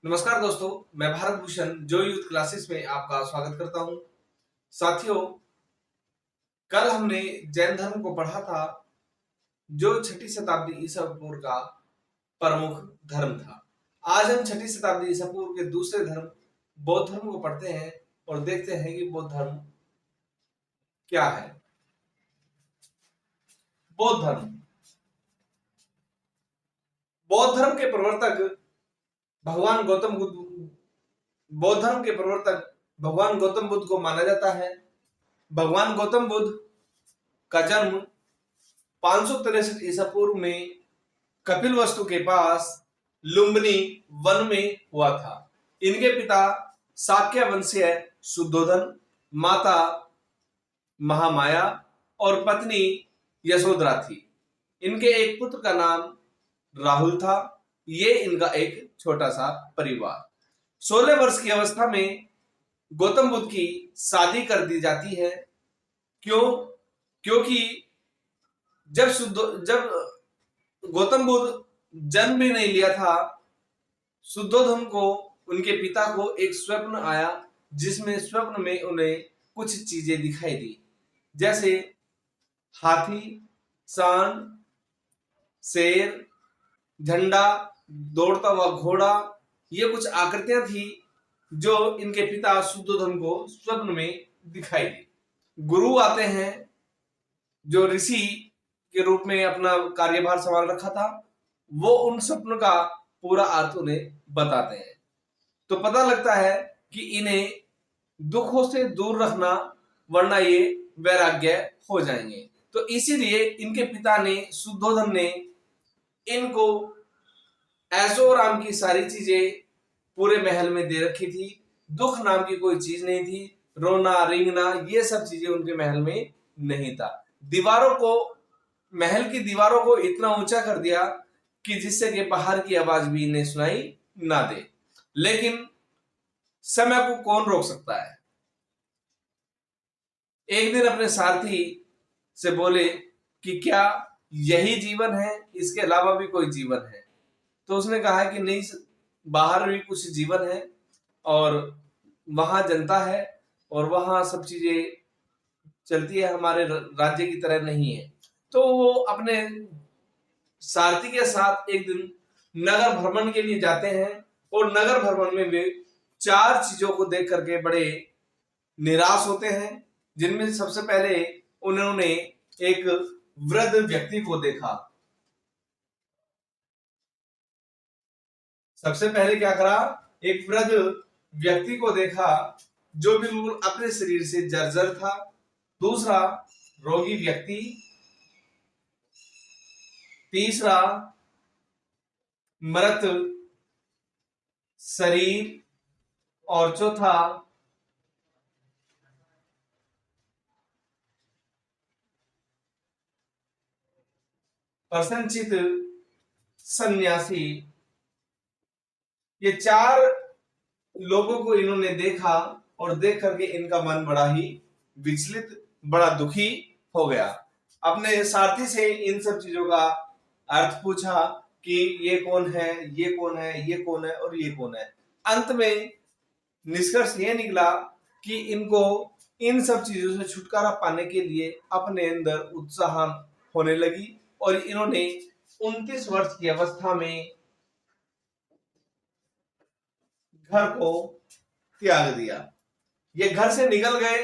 नमस्कार दोस्तों, मैं भारत भूषण जो यूथ क्लासेस में आपका स्वागत करता हूं। साथियों, कल हमने जैन धर्म को पढ़ा था जो 6ठी शताब्दी ईसा पूर्व का प्रमुख धर्म था। आज हम 6ठी शताब्दी ईसा पूर्व के दूसरे धर्म बौद्ध धर्म को पढ़ते हैं और देखते हैं कि बौद्ध धर्म क्या है। बौद्ध धर्म बौद्ध धर्म के प्रवर्तक भगवान गौतम बुद्ध बौद्ध धर्म के प्रवर्तक भगवान गौतम बुद्ध को माना जाता है। भगवान गौतम बुद्ध का जन्म 563 ईसा पूर्व में कपिलवस्तु के पास लुम्बिनी वन में हुआ था। इनके पिता शाक्य वंशीय शुद्धोधन, माता महामाया और पत्नी यशोधरा थी। इनके एक पुत्र का नाम राहुल था। ये इनका एक छोटा सा परिवार। 16 वर्ष की अवस्था में गौतम बुद्ध की शादी कर दी जाती है। क्योंकि जब गौतम बुद्ध जन्म भी नहीं लिया था, शुद्धोधन को उनके पिता को एक स्वप्न आया, जिसमें स्वप्न में उन्हें कुछ चीजें दिखाई दी, जैसे हाथी, सांड, शेर, झंडा, दौड़ता हुआ घोड़ा। ये कुछ आकृतियां थी जो इनके पिता शुद्धोधन को स्वप्न में दिखाई दी। गुरु आते हैं जो ऋषि के रूप में अपना कार्यभार संभाल रखा था। वो उन स्वप्न का पूरा अर्थ उन्हें बताते हैं, तो पता लगता है कि इन्हें दुखों से दूर रखना, वरना ये वैराग्य हो जाएंगे। तो इसीलिए इनके पिता ने, शुद्धोधन ने, इनको ऐशो आराम की सारी चीजें पूरे महल में दे रखी थी। दुख नाम की कोई चीज नहीं थी। रोना, रेंगना, ये सब चीजें उनके महल में नहीं था। महल की दीवारों को इतना ऊंचा कर दिया कि जिससे कि बाहर की आवाज भी इन्हें सुनाई ना दे। लेकिन समय को कौन रोक सकता है। एक दिन अपने सारथी से बोले कि क्या यही जीवन है, इसके अलावा भी कोई जीवन है? तो उसने कहा कि नहीं, बाहर भी कुछ जीवन है और वहां जनता है और वहां सब चीजें चलती है, हमारे राज्य की तरह नहीं है। तो वो अपने सारथी के साथ एक दिन नगर भ्रमण के लिए जाते हैं और नगर भ्रमण में वे 4 चीजों को देख करके बड़े निराश होते हैं। जिनमें सबसे पहले उन्होंने एक वृद्ध व्यक्ति को देखा। सबसे पहले क्या करा, एक वृद्ध व्यक्ति को देखा जो बिल्कुल अपने शरीर से जर्जर था। दूसरा, रोगी व्यक्ति। तीसरा, मृत शरीर। और चौथा, प्रसन्नचित सन्यासी। ये 4 लोगों को इन्होंने देखा और देख करके इनका मन बड़ा ही विचलित, बड़ा दुखी हो गया। अपने सारथी से इन सब चीजों का अर्थ पूछा कि ये कौन है, ये कौन है, ये कौन है और ये कौन है। अंत में निष्कर्ष ये निकला कि इनको इन सब चीजों से छुटकारा पाने के लिए अपने अंदर उत्साह होने लगी और इन्होंने 29 वर्ष की अवस्था में घर को त्याग दिया। ये घर से निकल गए।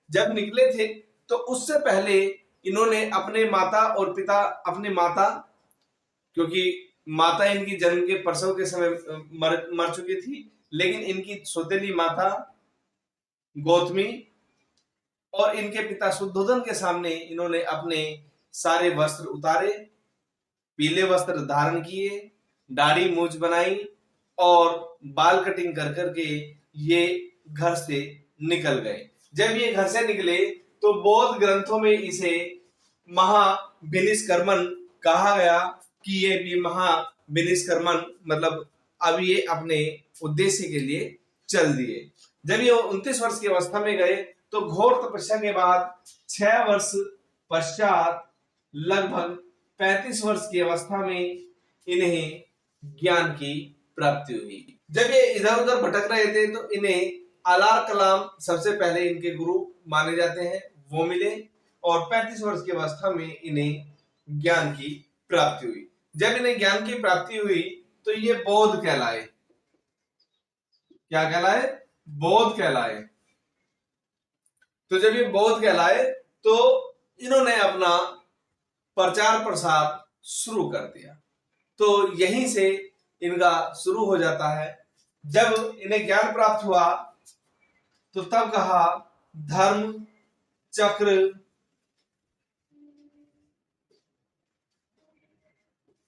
जब निकले थे तो उससे पहले इन्होंने अपने माता और पिता, अपने माता, क्योंकि माता इनकी जन्म के प्रसव के समय मर चुकी थी, लेकिन इनकी सौतेली माता गौतमी और इनके पिता शुद्धोधन के सामने इन्होंने अपने सारे वस्त्र उतारे, पीले वस्त्र धारण किए, दाढ़ी मूछ बनाई और बाल कटिंग कर करके ये घर से निकल गए। जब ये घर से निकले तो बौद्ध ग्रंथों में इसे महाविनिष्क्रमण कहा गया कि ये भी महाविनिष्क्रमण, मतलब अब ये अपने उद्देश्य के लिए चल दिए। जब ये 29 वर्ष की अवस्था में गए तो घोर तपस्या के बाद 6 वर्ष पश्चात लगभग 35 वर्ष की अवस्था में इन्हें ज्ञान की प्राप्ति हुई। जब ये इधर उधर भटक रहे थे तो इन्हें अलार कलाम सबसे पहले इनके गुरु माने जाते हैं, वो मिले और 35 वर्ष की अवस्था में इन्हें ज्ञान की प्राप्ति हुई। जब इन्हें ज्ञान की प्राप्ति हुई तो ये बौद्ध कहलाए। क्या कहलाए? बौद्ध कहलाए। तो जब ये बौद्ध कहलाए तो इन्होंने अपना प्रचार प्रसार शुरू कर दिया। तो यहीं से इनका शुरू हो जाता है। जब इन्हें ज्ञान प्राप्त हुआ तो तब कहा धर्म चक्र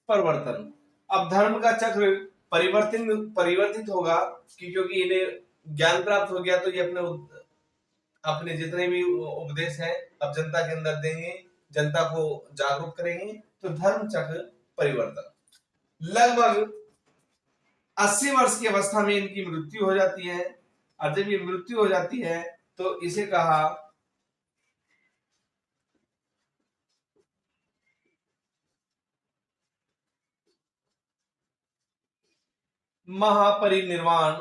परिवर्तन। अब धर्म का चक्र परिवर्तित होगा क्योंकि इन्हें ज्ञान प्राप्त हो गया तो ये अपने अपने जितने भी उपदेश हैं अब जनता के अंदर देंगे, जनता को जागरूक करेंगे। तो धर्म चक्र परिवर्तन। लगभग 80 वर्ष की अवस्था में इनकी मृत्यु हो जाती है और जब ये मृत्यु हो जाती है तो इसे कहा महापरिनिर्वाण।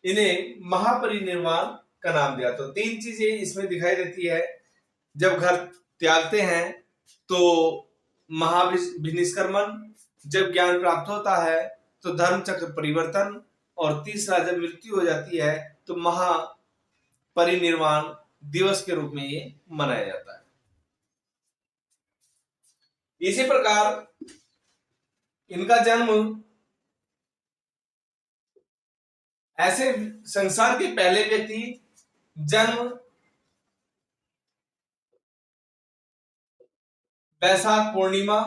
इन्हें महापरिनिर्वाण का नाम दिया। तो 3 चीजें इसमें दिखाई देती है। जब घर त्यागते हैं तो महाविनिष्क्रमण, जब ज्ञान प्राप्त होता है तो धर्म चक्र परिवर्तन, और तीसरा जब मृत्यु हो जाती है तो महापरिनिर्वाण दिवस के रूप में ये मनाया जाता है। इसी प्रकार इनका जन्म ऐसे संसार के पहले व्यक्ति जन्म वैशाख पूर्णिमा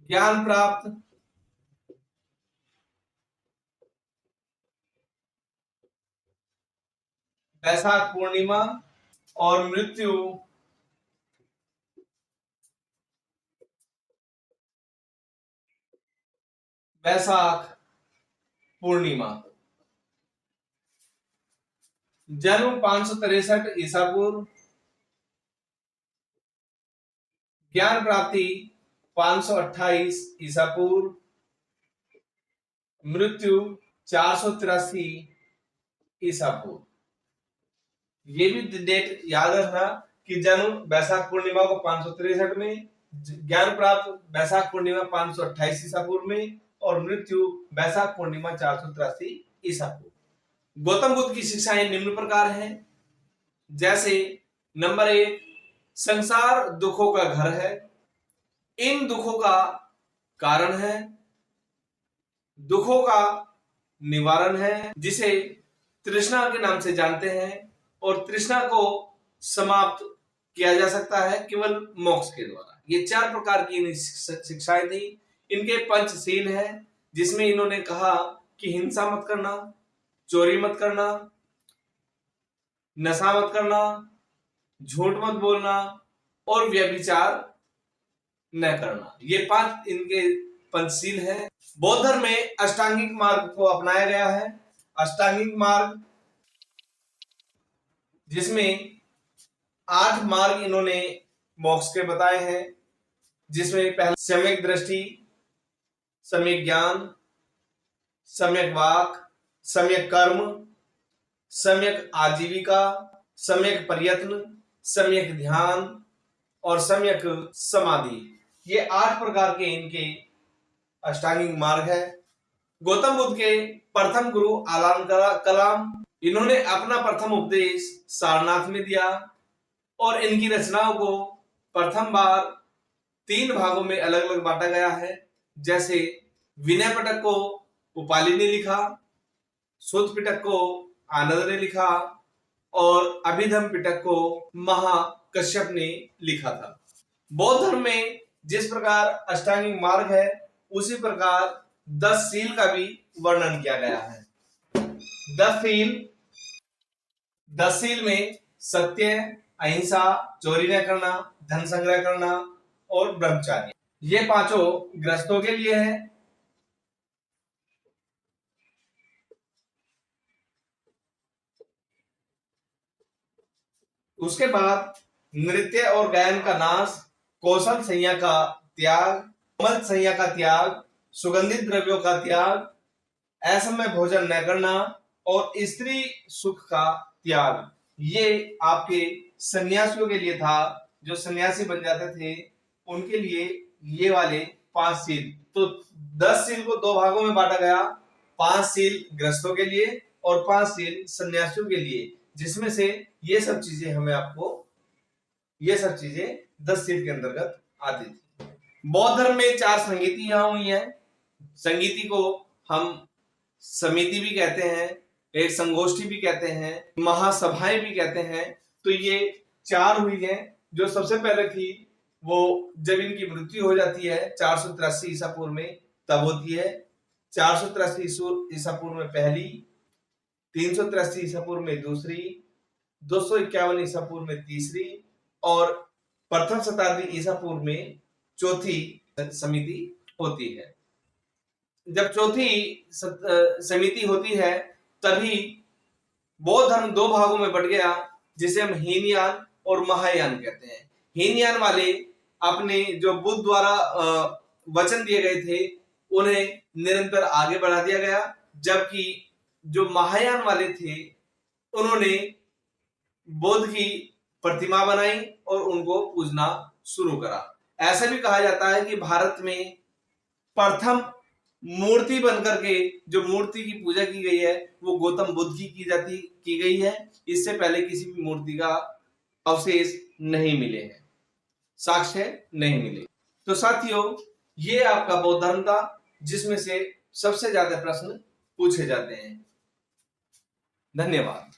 ज्ञान प्राप्त वैशाख पूर्णिमा और मृत्यु वैशाख पूर्णिमा। जन्म 563 ईसा पूर्व, ज्ञान प्राप्ति 528 ईसा पूर्व, मृत्यु 483 ईसा पूर्व। ये भी डेट याद रखना कि जन्म वैशाख पूर्णिमा को 563 में, ज्ञान प्राप्त वैशाख पूर्णिमा 528 ईसा पूर्व में और मृत्यु वैशाख पूर्णिमा 483 ईसा पूर्व। गौतम बुद्ध की शिक्षाएं निम्न प्रकार हैं। जैसे नंबर 1, संसार दुखों का घर है, इन दुखों का कारण है, दुखों का निवारण है, जिसे तृष्णा के नाम से जानते हैं, और तृष्णा को समाप्त किया जा सकता है केवल मोक्ष के द्वारा। ये 4 प्रकार की शिक्षाएं थी। इनके पंचशील है जिसमें इन्होंने कहा कि हिंसा मत करना, चोरी मत करना, नशा मत करना, झूठ मत बोलना और व्यभिचार न करना। ये 5 इनके पंचशील है। बौद्ध धर्म में अष्टांगिक मार्ग को अपनाया गया है। अष्टांगिक मार्ग जिसमें 8 मार्ग इन्होंने मोक्ष के बताए हैं, जिसमें पहला सम्यक दृष्टि, सम्यक ज्ञान, सम्यक वाक, सम्यक कर्म, सम्यक आजीविका, सम्यक प्रयत्न, सम्यक ध्यान और सम्यक समाधि। ये 8 प्रकार के इनके अष्टांगिक मार्ग है। गौतम बुद्ध के प्रथम गुरु अलान कलाम, इन्होंने अपना प्रथम उपदेश सारनाथ में दिया और इनकी रचनाओं को प्रथम बार 3 भागों में अलग अलग बांटा गया है। जैसे विनय पिटक को उपाली ने लिखा, सुध पिटक को आनंद ने लिखा और अभिधम पिटक को महाकश्यप ने लिखा था। बौद्ध धर्म में जिस प्रकार अष्टांगिक मार्ग है उसी प्रकार 10 सील का भी वर्णन किया गया है। 10 सील में सत्य, अहिंसा, चोरी न करना, धन संग्रह करना और ब्रह्मचार्य, ये 5 गृहस्थों के लिए है। उसके बाद नृत्य और गायन का नाश, कौशल संज्ञा का त्याग, कोमल संज्ञा का त्याग, सुगंधित द्रव्यों का त्याग, असमय भोजन न करना और स्त्री सुख का त्याग। ये आपके सन्यासियों के लिए था, जो सन्यासी बन जाते थे उनके लिए ये वाले 5 सील। तो 10 सील को 2 भागों में बांटा गया, 5 सील गृहस्थों के लिए और 5 सील सन्यासियों के लिए, जिसमें से ये सब चीजें हमें आपको, ये सब चीजें 10 सील के अंतर्गत आती थी। बौद्ध धर्म में 4 संगीति यहां हुई है। संगीति को हम समिति भी कहते हैं, एक संगोष्ठी भी कहते हैं, महासभाएं भी कहते हैं। तो ये 4 हुई हैं। जो सबसे पहले थी वो जब इनकी मृत्यु हो जाती है 483 ईसा पूर्व में, तब होती है। 483 ईसा पूर्व में पहली, 383 ईसा पूर्व में दूसरी, 251 ईसा पूर्व में तीसरी और प्रथम शताब्दी ईसा पूर्व में चौथी समिति होती है। जब चौथी समिति होती है तभी बौद्ध धर्म 2 भागों में बट गया, जिसे हम हीनयान और महायान कहते हैं। हीनयान वाले अपने जो बुद्ध द्वारा वचन दिए गए थे उन्हें निरंतर आगे बढ़ा दिया गया, जबकि जो महायान वाले थे उन्होंने बुद्ध की प्रतिमा बनाई और उनको पूजना शुरू करा। ऐसा भी कहा जाता है कि भारत में प्रथम मूर्ति बनकर के जो मूर्ति की पूजा की गई है वो गौतम बुद्ध की गई है। इससे पहले किसी भी मूर्ति का अवशेष नहीं मिले हैं, साक्ष्य नहीं मिले। तो साथियों, ये आपका बौद्ध धर्म था जिसमें से सबसे ज्यादा प्रश्न पूछे जाते हैं। धन्यवाद।